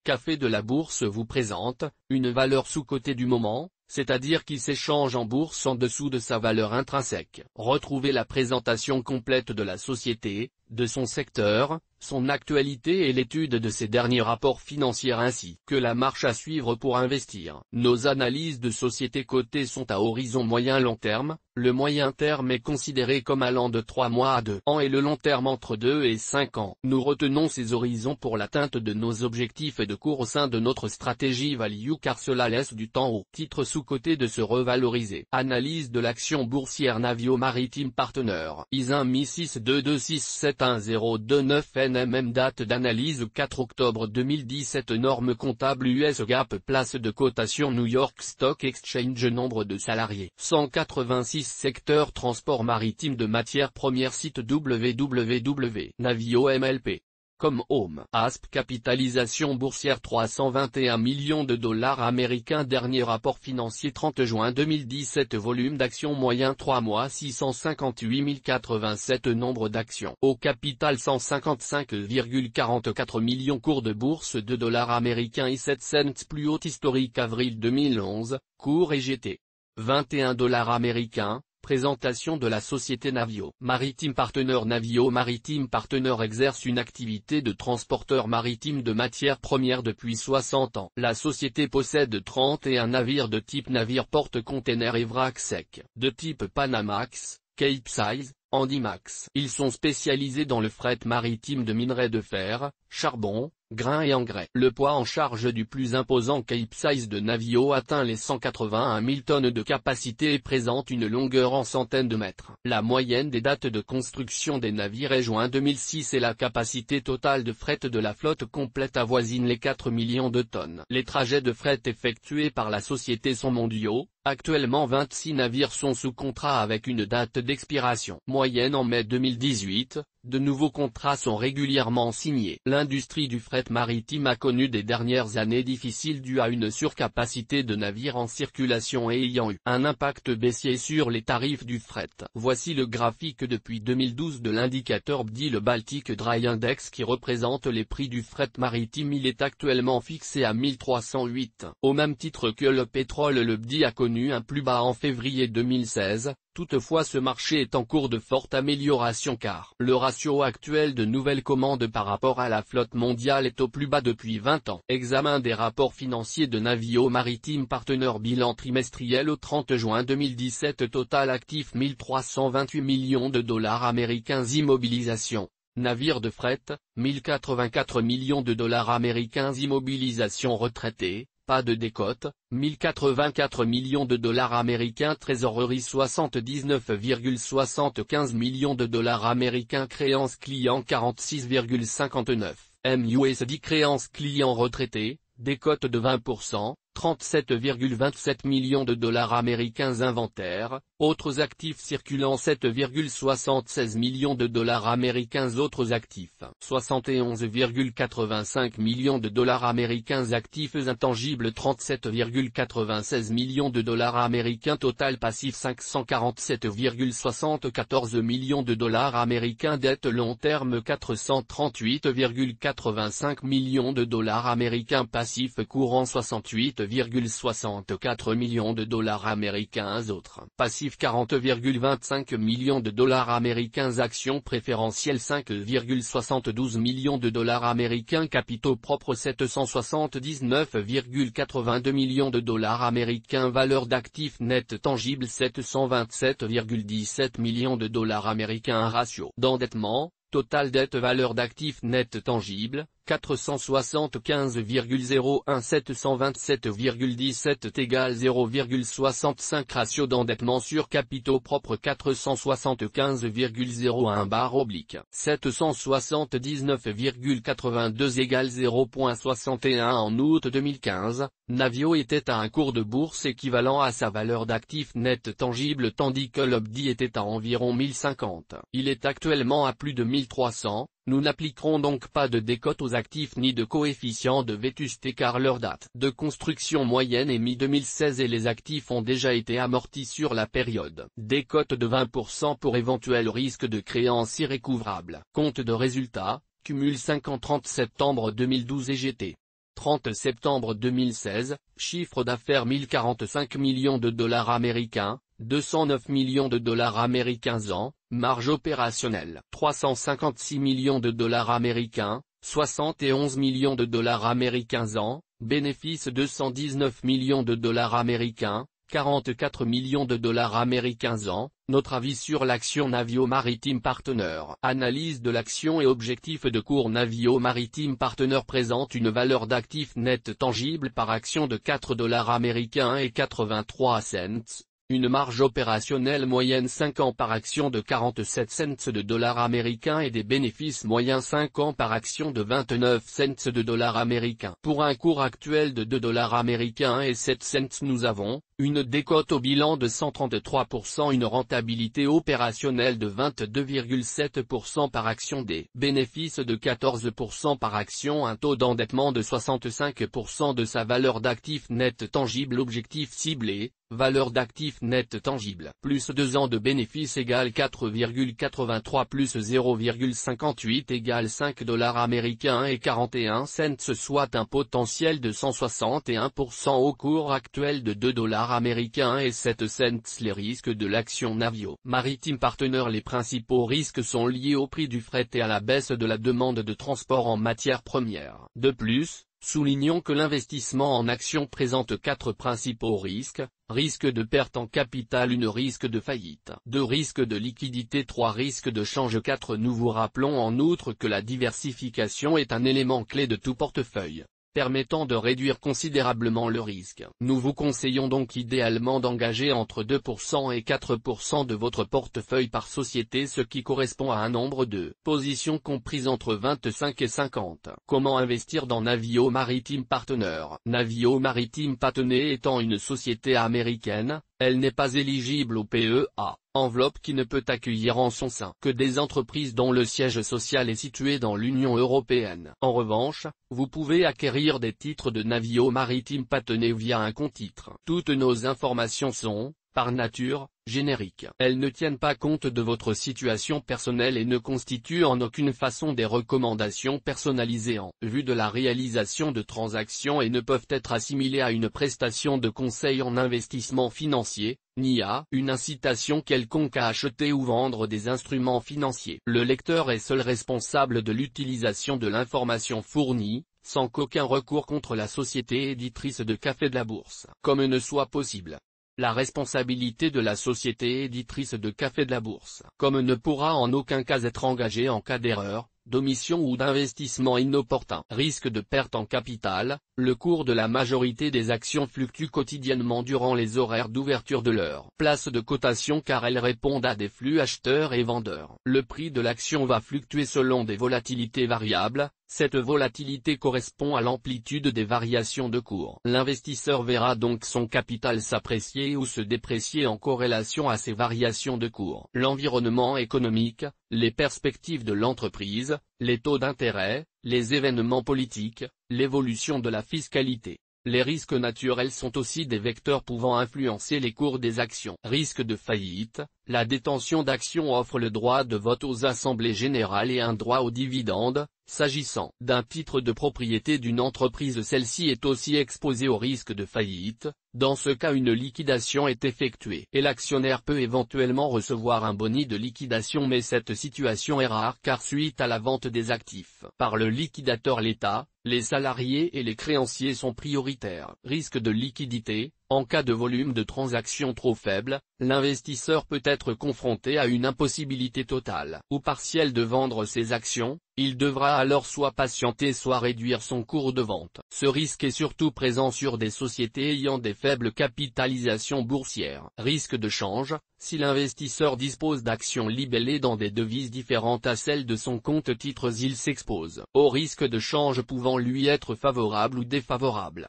Café de la Bourse vous présente une valeur sous-cotée du moment, c'est-à-dire qui s'échange en bourse en dessous de sa valeur intrinsèque. Retrouvez la présentation complète de la société, de son secteur, son actualité et l'étude de ses derniers rapports financiers ainsi que la marche à suivre pour investir. Nos analyses de sociétés cotées sont à horizon moyen-long terme, le moyen terme est considéré comme allant de 3 mois à 2 ans et le long terme entre 2 et 5 ans. Nous retenons ces horizons pour l'atteinte de nos objectifs et de cours au sein de notre stratégie value car cela laisse du temps aux titres sous-cotés de se revaloriser. Analyse de l'action boursière Navio Maritime Partner. ISIN MI 622671029 NMM. Date d'analyse 4 octobre 2017. Normes comptables US GAAP. Place de cotation New York Stock Exchange. Nombre de salariés 186. Secteur transport maritime de matières premières. Site www.navio-mlp. Comme Home. ASP. Capitalisation boursière 321 millions de dollars américains. Dernier rapport financier 30 juin 2017. Volume d'actions moyen 3 mois 658 087. Nombre d'actions au capital 155,44 millions. Cours de bourse de dollars américains et 7 cents. Plus haute historique avril 2011. Cours EGT 21 dollars américains. Présentation de la société Navio Maritime Partner. Navio Maritime Partner exerce une activité de transporteur maritime de matières premières depuis 60 ans. La société possède 31 navires de type navire porte-container et vrac sec, de type Panamax, Capesize, Handymax. Ils sont spécialisés dans le fret maritime de minerais de fer, charbon, grains et engrais. Le poids en charge du plus imposant Capesize de Navio atteint les 181 000 tonnes de capacité et présente une longueur en centaines de mètres. La moyenne des dates de construction des navires est juin 2006 et la capacité totale de fret de la flotte complète avoisine les 4 millions de tonnes. Les trajets de fret effectués par la société sont mondiaux. Actuellement 26 navires sont sous contrat avec une date d'expiration moyenne en mai 2018, de nouveaux contrats sont régulièrement signés. L'industrie du fret maritime a connu des dernières années difficiles dues à une surcapacité de navires en circulation et ayant eu un impact baissier sur les tarifs du fret. Voici le graphique depuis 2012 de l'indicateur BDI, le Baltic Dry Index, qui représente les prix du fret maritime. Il est actuellement fixé à 1308. Au même titre que le pétrole, le BDI a connu un plus bas en février 2016, toutefois ce marché est en cours de forte amélioration car le ratio actuel de nouvelles commandes par rapport à la flotte mondiale est au plus bas depuis 20 ans. Examen des rapports financiers de Navio Maritime Partner. Bilan trimestriel au 30 juin 2017. Total actif 1328 millions de dollars américains. Immobilisation navires de fret, 1084 millions de dollars américains. Immobilisation retraité, pas de décote, 1084 millions de dollars américains. Trésorerie 79,75 millions de dollars américains. Créances clients 46,59 MUSD. Créances clients retraités, décote de 20%, 37,27 millions de dollars américains. Inventaire, autres actifs circulants 7,76 millions de dollars américains. Autres actifs, 71,85 millions de dollars américains. Actifs intangibles 37,96 millions de dollars américains. Total passif 547,74 millions de dollars américains. Dette long terme 438,85 millions de dollars américains. Passif courant 68,64 millions de dollars américains. Autres passifs 40,25 millions de dollars américains. Actions préférentielles 5,72 millions de dollars américains. Capitaux propres 779,82 millions de dollars américains. Valeur d'actifs net tangible 727,17 millions de dollars américains. Ratio d'endettement, total dette valeur d'actifs net tangible, 475,01 727,17 égale 0,65. Ratio d'endettement sur capitaux propres 475,01 779,82 égale 0,61. En août 2015, Navio était à un cours de bourse équivalent à sa valeur d'actifs net tangible tandis que le BDI était à environ 1050. Il est actuellement à plus de 1300. Nous n'appliquerons donc pas de décote aux actifs ni de coefficient de vétusté car leur date de construction moyenne est mi-2016 et les actifs ont déjà été amortis sur la période. Décote de 20% pour éventuel risque de créances irrécouvrables. Compte de résultats, cumul 5 en 30 septembre 2012 EGT. 30 septembre 2016, chiffre d'affaires 1045 millions de dollars américains, 209 millions de dollars américains an, marge opérationnelle 356 millions de dollars américains, 71 millions de dollars américains an, bénéfice 219 millions de dollars américains, 44 millions de dollars américains an. Notre avis sur l'action Navio Maritime Partner. Analyse de l'action et objectif de cours. Navio Maritime Partner présente une valeur d'actifs net tangible par action de 4 dollars américains et 83 cents. Une marge opérationnelle moyenne 5 ans par action de 47 cents de dollars américains et des bénéfices moyens 5 ans par action de 29 cents de dollars américains. Pour un cours actuel de 2 dollars américains et 7 cents, nous avons une décote au bilan de 133%, une rentabilité opérationnelle de 22,7% par action, des bénéfices de 14% par action, un taux d'endettement de 65% de sa valeur d'actifs net tangible. Objectif ciblé, valeur d'actifs net tangible, plus 2 ans de bénéfices égale 4,83 plus 0,58 égale 5 dollars américains et 41 cents, soit un potentiel de 161% au cours actuel de 2 dollars américains et 7 cents. Les risques de l'action Navio Maritime Partner. Les principaux risques sont liés au prix du fret et à la baisse de la demande de transport en matières premières. De plus, soulignons que l'investissement en actions présente 4 principaux risques: risque de perte en capital, 1 risque de faillite, 2 risques de liquidité, 3 risques de change, 4 nous vous rappelons en outre que la diversification est un élément clé de tout portefeuille, permettant de réduire considérablement le risque. Nous vous conseillons donc idéalement d'engager entre 2% et 4% de votre portefeuille par société, ce qui correspond à un nombre de positions comprises entre 25 et 50. Comment investir dans Navio Maritime Partner? Navio Maritime Partner étant une société américaine, elle n'est pas éligible au PEA, enveloppe qui ne peut accueillir en son sein que des entreprises dont le siège social est situé dans l'Union européenne. En revanche, vous pouvez acquérir des titres de Navio Maritime Partner via un compte titre. Toutes nos informations sont, par nature, génériques. Elles ne tiennent pas compte de votre situation personnelle et ne constituent en aucune façon des recommandations personnalisées en vue de la réalisation de transactions et ne peuvent être assimilées à une prestation de conseil en investissement financier, ni à une incitation quelconque à acheter ou vendre des instruments financiers. Le lecteur est seul responsable de l'utilisation de l'information fournie, sans qu'aucun recours contre la société éditrice de Café de la Bourse, comme ne soit possible. La responsabilité de la société éditrice de Café de la Bourse, comme ne pourra en aucun cas être engagée en cas d'erreur, d'omission ou d'investissement inopportun. Risque de perte en capital. Le cours de la majorité des actions fluctue quotidiennement durant les horaires d'ouverture de leur place de cotation car elles répondent à des flux acheteurs et vendeurs. Le prix de l'action va fluctuer selon des volatilités variables. Cette volatilité correspond à l'amplitude des variations de cours. L'investisseur verra donc son capital s'apprécier ou se déprécier en corrélation à ces variations de cours. L'environnement économique, les perspectives de l'entreprise, les taux d'intérêt, les événements politiques, l'évolution de la fiscalité. Les risques naturels sont aussi des vecteurs pouvant influencer les cours des actions. Risque de faillite. La détention d'actions offre le droit de vote aux assemblées générales et un droit aux dividendes. S'agissant d'un titre de propriété d'une entreprise, celle-ci est aussi exposée au risque de faillite. Dans ce cas, une liquidation est effectuée et l'actionnaire peut éventuellement recevoir un boni de liquidation, mais cette situation est rare car suite à la vente des actifs par le liquidateur, l'État, les salariés et les créanciers sont prioritaires. Risque de liquidité. En cas de volume de transactions trop faible, l'investisseur peut être confronté à une impossibilité totale ou partielle de vendre ses actions. Il devra alors soit patienter soit réduire son cours de vente. Ce risque est surtout présent sur des sociétés ayant des faibles capitalisations boursières. Risque de change. Si l'investisseur dispose d'actions libellées dans des devises différentes à celles de son compte titres, il s'expose au risque de change pouvant lui être favorable ou défavorable.